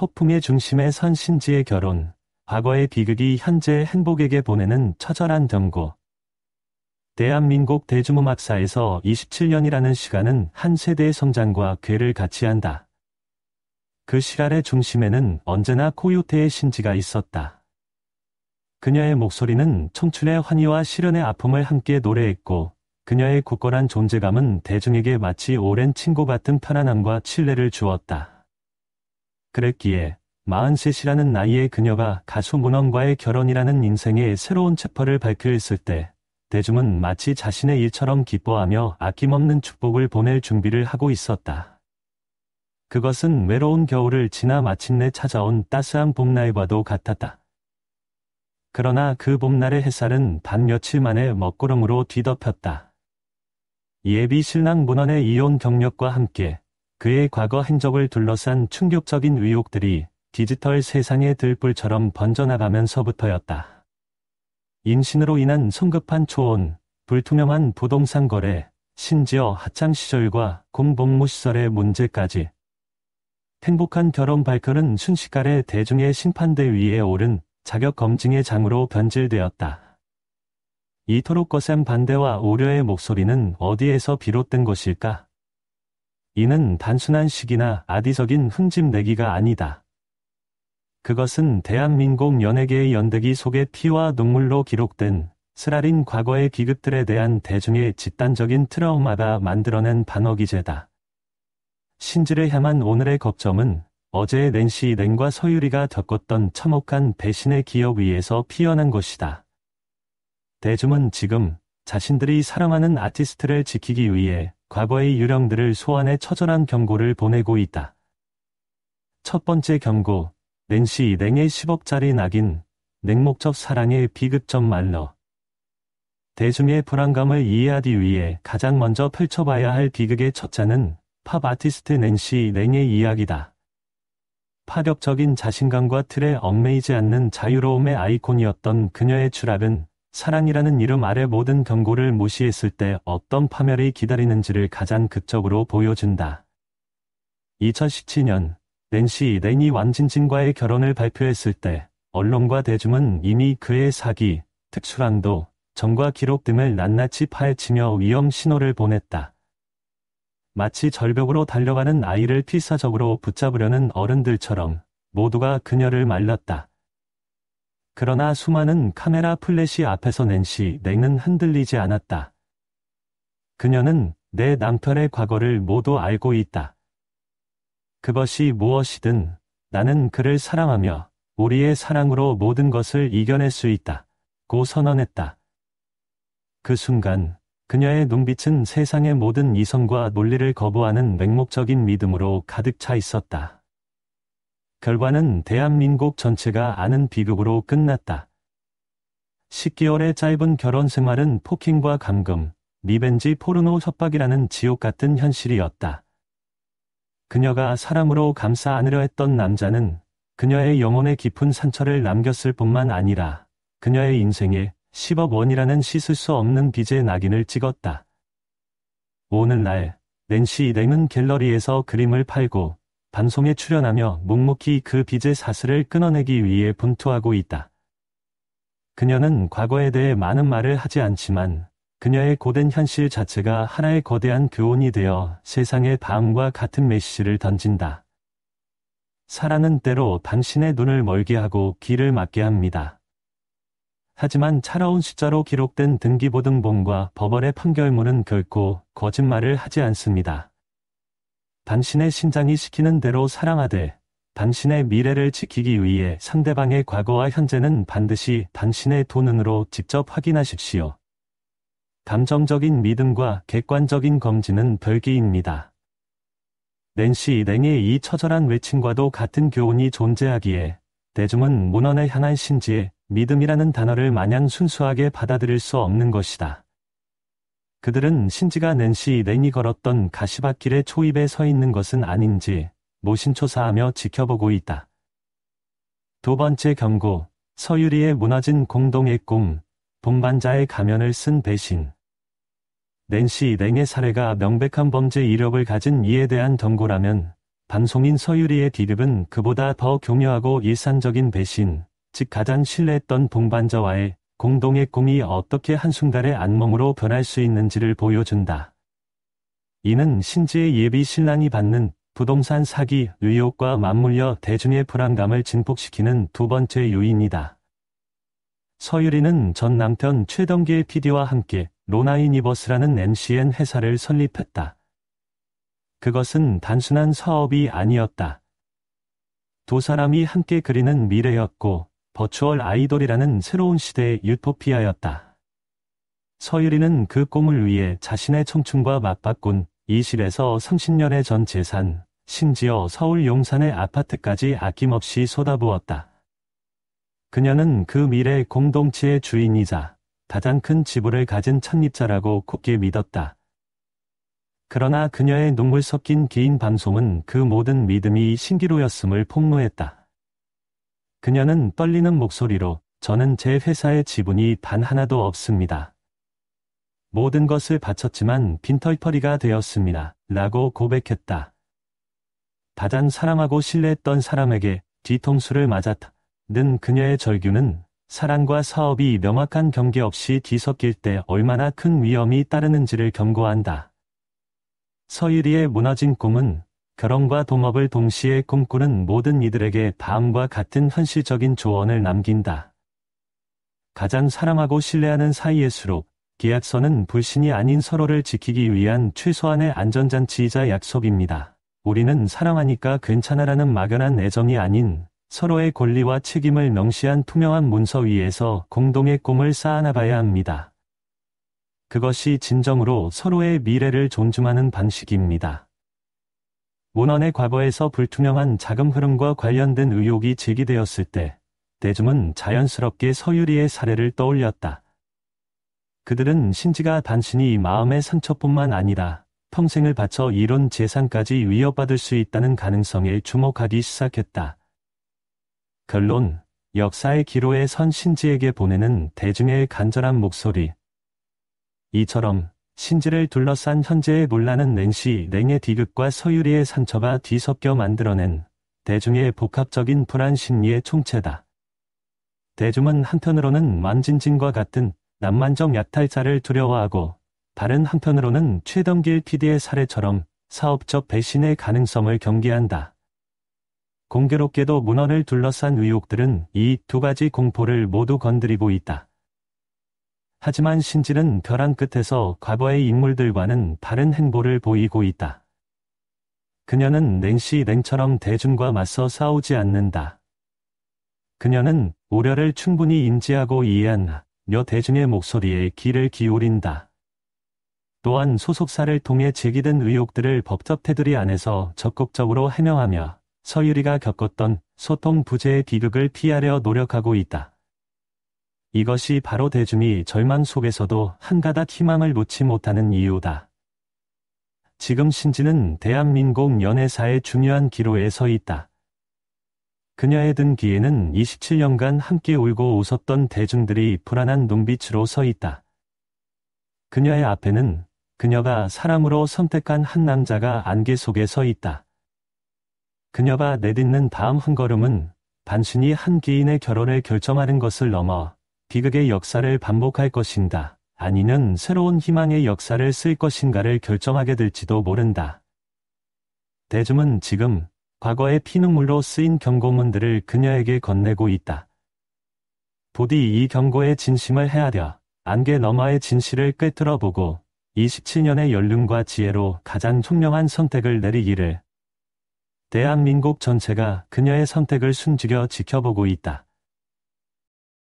폭풍의 중심에 선 신지의 결혼, 과거의 비극이 현재의 행복에게 보내는 처절한 경고. 대한민국 대중음악사에서 27년이라는 시간은 한 세대의 성장과 궤를 같이 한다. 그 시간의 중심에는 언제나 코요태의 신지가 있었다. 그녀의 목소리는 청춘의 환희와 시련의 아픔을 함께 노래했고, 그녀의 굳건한 존재감은 대중에게 마치 오랜 친구 같은 편안함과 신뢰를 주었다. 그랬기에 43이라는 나이에 그녀가 가수 문헌과의 결혼이라는 인생의 새로운 챕터를 밝혀있을 때 대중은 마치 자신의 일처럼 기뻐하며 아낌없는 축복을 보낼 준비를 하고 있었다. 그것은 외로운 겨울을 지나 마침내 찾아온 따스한 봄날과도 같았다. 그러나 그 봄날의 햇살은 단 며칠 만에 먹구름으로 뒤덮였다. 예비 신랑 문헌의 이혼 경력과 함께 그의 과거 행적을 둘러싼 충격적인 의혹들이 디지털 세상의 들불처럼 번져나가면서부터였다. 임신으로 인한 성급한 초혼, 불투명한 부동산 거래, 심지어 학창시절과 공복무시설의 문제까지. 행복한 결혼 발표는 순식간에 대중의 심판대 위에 오른 자격검증의 장으로 변질되었다. 이토록 거센 반대와 우려의 목소리는 어디에서 비롯된 것일까? 이는 단순한 시기나 아디적인 흠집내기가 아니다. 그것은 대한민국 연예계의 연대기 속의 피와 눈물로 기록된 쓰라린 과거의 비극들에 대한 대중의 집단적인 트라우마가 만들어낸 반어기제다. 신지를 향한 오늘의 걱정은 어제의 낸시 랭과 서유리가 겪었던 참혹한 배신의 기억 위에서 피어난 것이다. 대중은 지금 자신들이 사랑하는 아티스트를 지키기 위해 과거의 유령들을 소환해 처절한 경고를 보내고 있다. 첫 번째 경고, 낸시 랭의 10억짜리 낙인, 냉목적 사랑의 비극적 말러. 대중의 불안감을 이해하기 위해 가장 먼저 펼쳐봐야 할 비극의 첫 장은 팝 아티스트 낸시 랭의 이야기다. 파격적인 자신감과 틀에 얽매이지 않는 자유로움의 아이콘이었던 그녀의 추락은 사랑이라는 이름 아래 모든 경고를 무시했을 때 어떤 파멸이 기다리는지를 가장 극적으로 보여준다. 2017년 낸시 랭이 왕진진과의 결혼을 발표했을 때 언론과 대중은 이미 그의 사기, 특수랑도, 전과 기록 등을 낱낱이 파헤치며 위험 신호를 보냈다. 마치 절벽으로 달려가는 아이를 필사적으로 붙잡으려는 어른들처럼 모두가 그녀를 말렸다. 그러나 수많은 카메라 플래시 앞에서 낸시 랭은 흔들리지 않았다. 그녀는 내 남편의 과거를 모두 알고 있다. 그것이 무엇이든 나는 그를 사랑하며 우리의 사랑으로 모든 것을 이겨낼 수 있다. 고 선언했다. 그 순간 그녀의 눈빛은 세상의 모든 이성과 논리를 거부하는 맹목적인 믿음으로 가득 차 있었다. 결과는 대한민국 전체가 아는 비극으로 끝났다. 10개월의 짧은 결혼 생활은 폭행과 감금, 리벤지 포르노 협박이라는 지옥 같은 현실이었다. 그녀가 사랑으로 감싸 안으려 했던 남자는 그녀의 영혼에 깊은 상처를 남겼을 뿐만 아니라 그녀의 인생에 10억 원이라는 씻을 수 없는 빚의 낙인을 찍었다. 오늘날 낸시 랭은 갤러리에서 그림을 팔고 방송에 출연하며 묵묵히 그 빚의 사슬을 끊어내기 위해 분투하고 있다. 그녀는 과거에 대해 많은 말을 하지 않지만 그녀의 고된 현실 자체가 하나의 거대한 교훈이 되어 세상의 다음과 같은 메시지를 던진다. 사랑은 때로 당신의 눈을 멀게 하고 귀를 막게 합니다. 하지만 차가운 숫자로 기록된 등기부등본과 법원의 판결문은 결코 거짓말을 하지 않습니다. 당신의 심장이 시키는 대로 사랑하되 당신의 미래를 지키기 위해 상대방의 과거와 현재는 반드시 당신의 두 눈으로 직접 확인하십시오. 감정적인 믿음과 객관적인 검증은 별개입니다. 낸시 랭의 이 처절한 외침과도 같은 교훈이 존재하기에 대중은 문헌에 향한 신지의 믿음이라는 단어를 마냥 순수하게 받아들일 수 없는 것이다. 그들은 신지가 낸시 랭이 걸었던 가시밭길의 초입에 서 있는 것은 아닌지 노심초사하며 지켜보고 있다. 두 번째 경고, 서유리의 무너진 공동의 꿈, 동반자의 가면을 쓴 배신. 낸시 랭의 사례가 명백한 범죄 이력을 가진 이에 대한 경고라면 반송인 서유리의 디귿은 그보다 더 교묘하고 일상적인 배신, 즉 가장 신뢰했던 동반자와의 공동의 꿈이 어떻게 한순간에 악몽으로 변할 수 있는지를 보여준다. 이는 신지의 예비 신랑이 받는 부동산 사기 의혹과 맞물려 대중의 불안감을 증폭시키는 두 번째 요인이다. 서유리는 전 남편 최덕기의 PD와 함께 로나유니버스라는 MCN 회사를 설립했다. 그것은 단순한 사업이 아니었다. 두 사람이 함께 그리는 미래였고 버추얼 아이돌이라는 새로운 시대의 유토피아였다. 서유리는 그 꿈을 위해 자신의 청춘과 맞바꾼 20에서 30년의 전 재산, 심지어 서울 용산의 아파트까지 아낌없이 쏟아부었다. 그녀는 그 미래 공동체의 주인이자 가장 큰 지분을 가진 창립자라고 굳게 믿었다. 그러나 그녀의 눈물 섞인 개인 방송은 그 모든 믿음이 신기루였음을 폭로했다. 그녀는 떨리는 목소리로 "저는 제 회사의 지분이 단 하나도 없습니다. 모든 것을 바쳤지만 빈털터리가 되었습니다. 라고 고백했다. 가장 사랑하고 신뢰했던 사람에게 뒤통수를 맞았다는 그녀의 절규는 사랑과 사업이 명확한 경계 없이 뒤섞일 때 얼마나 큰 위험이 따르는지를 경고한다. 서유리의 무너진 꿈은 결혼과 동업을 동시에 꿈꾸는 모든 이들에게 다음과 같은 현실적인 조언을 남긴다. 가장 사랑하고 신뢰하는 사이일수록 계약서는 불신이 아닌 서로를 지키기 위한 최소한의 안전장치이자 약속입니다. 우리는 사랑하니까 괜찮아라는 막연한 애정이 아닌 서로의 권리와 책임을 명시한 투명한 문서 위에서 공동의 꿈을 쌓아나가야 합니다. 그것이 진정으로 서로의 미래를 존중하는 방식입니다. 문헌의 과거에서 불투명한 자금 흐름과 관련된 의혹이 제기되었을 때 대중은 자연스럽게 서유리의 사례를 떠올렸다. 그들은 신지가 단순히 마음의 상처뿐만 아니라 평생을 바쳐 이룬 재산까지 위협받을 수 있다는 가능성에 주목하기 시작했다. 결론, 역사의 기로에 선 신지에게 보내는 대중의 간절한 목소리. 이처럼 신지를 둘러싼 현재의 논란은 낸시 랭의 디귿과 서유리의 상처가 뒤섞여 만들어낸 대중의 복합적인 불안 심리의 총체다. 대중은 한편으로는 만진진과 같은 낭만적 약탈자를 두려워하고 다른 한편으로는 최덕길 PD의 사례처럼 사업적 배신의 가능성을 경계한다. 공교롭게도 문헌을 둘러싼 의혹들은 이 두 가지 공포를 모두 건드리고 있다. 하지만 신지는 벼랑 끝에서 과거의 인물들과는 다른 행보를 보이고 있다. 그녀는 낸시 랭처럼 대중과 맞서 싸우지 않는다. 그녀는 우려를 충분히 인지하고 이해하며 대중의 목소리에 귀를 기울인다. 또한 소속사를 통해 제기된 의혹들을 법적 테두리 안에서 적극적으로 해명하며 서유리가 겪었던 소통 부재의 비극을 피하려 노력하고 있다. 이것이 바로 대중이 절망 속에서도 한가닥 희망을 놓지 못하는 이유다. 지금 신지는 대한민국 연예사의 중요한 기로에 서 있다. 그녀의 등 뒤에는 27년간 함께 울고 웃었던 대중들이 불안한 눈빛으로 서 있다. 그녀의 앞에는 그녀가 사람으로 선택한 한 남자가 안개 속에 서 있다. 그녀가 내딛는 다음 한 걸음은 단순히 한 개인의 결혼을 결정하는 것을 넘어 비극의 역사를 반복할 것인가, 아니면 새로운 희망의 역사를 쓸 것인가를 결정하게 될지도 모른다. 대중은 지금 과거의 피눈물로 쓰인 경고문들을 그녀에게 건네고 있다. 부디 이 경고의 진심을 헤아려 안개 너머의 진실을 꿰뚫어보고 27년의 연륜과 지혜로 가장 현명한 선택을 내리기를. 대한민국 전체가 그녀의 선택을 숨죽여 지켜보고 있다.